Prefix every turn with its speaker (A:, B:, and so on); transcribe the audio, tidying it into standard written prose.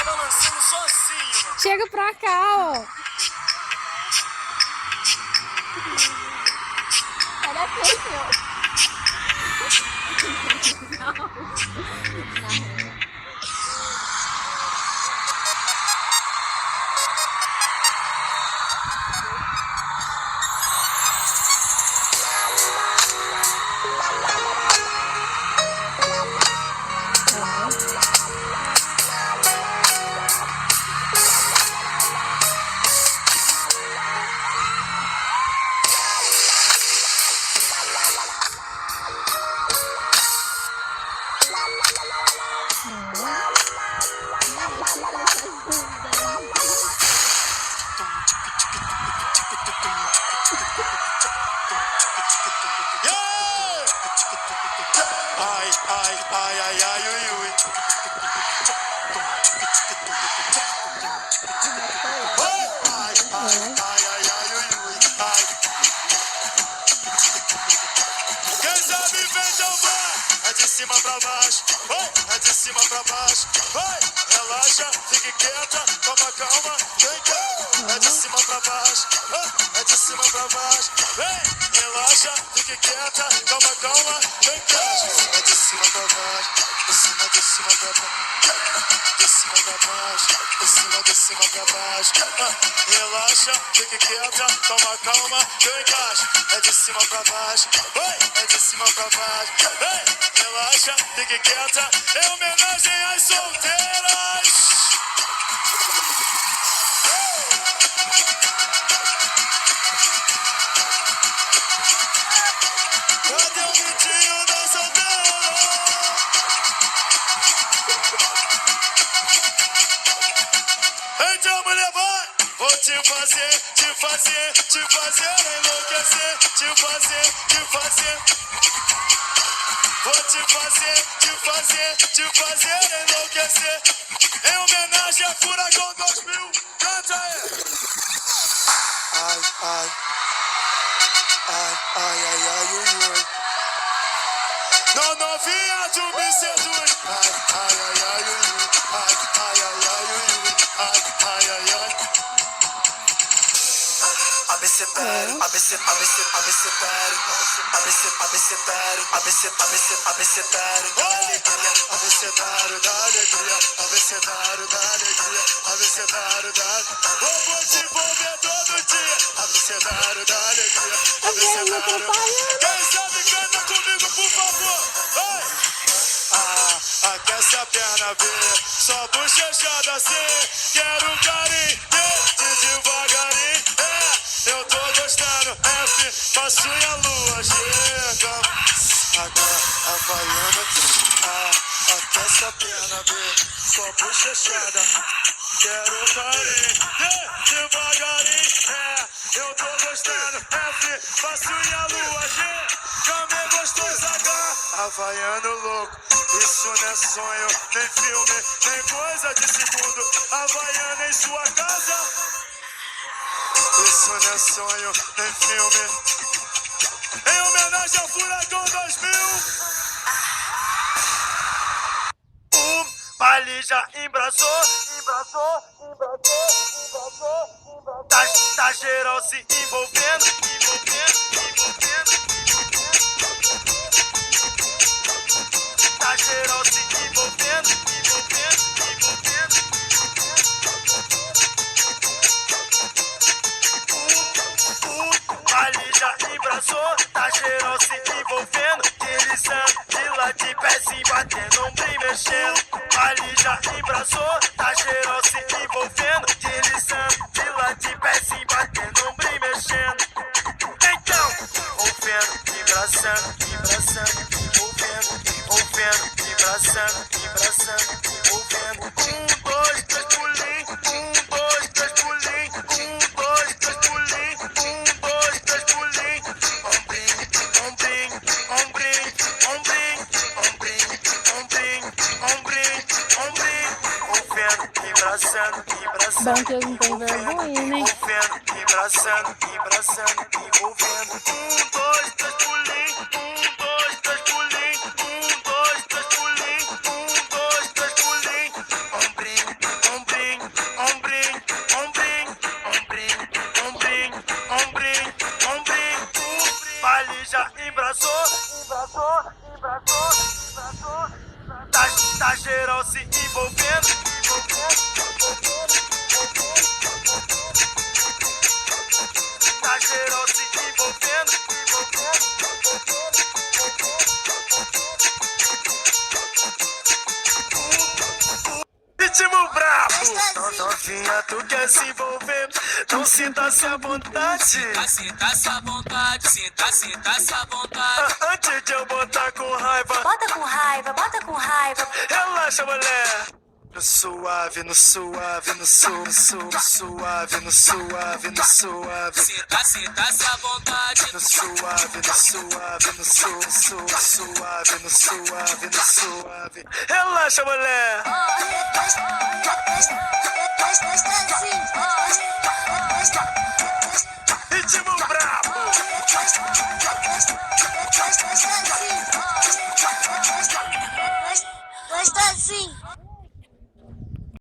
A: balançando sozinho, mano.
B: Chega pra cá, ó.
C: Olha aqui, ó. Não.
A: Ai, ai, ai, ai, ai, ui, ui. Ai, ai, ai, ai, ai, ai, ui, ui. Ai. Quem sabe vem então vai. É de cima pra baixo, vai. É de cima pra baixo, vai. Relaxa, fique quieta, toma calma, vem cá. É de cima pra baixo, é de cima pra baixo, vem. Relaxa, fique quieta, toma calma, vem cá. É de cima pra baixo, de cima pra baixo, de cima pra baixo, de cima pra baixo. Relaxa, fique quieta, toma calma, vem cá. É de cima pra baixo, vai. É de cima pra baixo, vem. Relaxa, fique quieta, em homenagem às solteiras. Cadê o gritinho da solteira? Então, mulher, vai! Vou te fazer enlouquecer, te fazer. Vou te fazer enlouquecer. Em homenagem a Furacão 2000, canta aí! Ai, ai. Ai, ai, ai, ai, ui, ui. Não, novinha, tu me seduz. Ai, ai, ai, ai, ui, ui. Ai, ai, ai, ai, ui, ui. Ai, ai, ai, ai. Abecetário, abecetário, abecetário, da alegria, abecetário da alegria, abecetário da alegria, abecetário da alegria. Vou te envolver todo dia, abecetário da alegria, abecetário. Quem sabe canta comigo, por favor, vai! Aquece a perna, vê, só bochechada assim, quero carinho, de devagarinho, eu tô gostando, F, faço e a lua chega. Agora a baiana, aquece a perna, vê, só bochechada, quero carinho, devagarinho, eu tô gostando, F, faço e a lua chega. Camê gostoso, H, havaiano louco. Isso não é sonho, nem filme, nem coisa de segundo. Havaiana em sua casa. Isso não é sonho, nem filme. Em homenagem ao Furacão 2000. O baile já embraçou. Tá geral se envolvendo. Tá geral se envolvendo. O baile já embraçou, tá geral se envolvendo, deslizando de lá de pezinho, batendo ombro mexendo. Baile já embraçou, tá geral se envolvendo, deslizando de lá de pezinho, batendo ombro mexendo. Então, envolvendo, embraçando, envolvendo, embraçando, envolvendo. 1, 2, 3 pulinho, 1, 2, 3 pulinho, 1, 2, 3 pulinho, 1, 2, 3 pulinho. Ombrinho, envolvendo, embraçando.
B: Bom que eu não tenho vergonha, né?
A: Envolvendo, embraçando, envolvendo. 1, 2, 3 pulinho, 1, 2, 3 pulinho, 1, 2, 3 pulinho, 1, 2, 3 pulinho. Ombrinho, ritmo brabo. Novinha, tu quer se envolver? Não sinta-se à vontade.
D: Sinta-se à vontade, sinta-se à vontade.
A: Antes de eu botar com raiva,
C: Bota com raiva, bota com raiva.
A: relaxa, mulher. No suave, no suave, no suave, no suave, no suave, no suave.
D: Sinta-se à vontade.
A: No suave, no suave, no suave, no suave, no suave. Relaxa, mulher.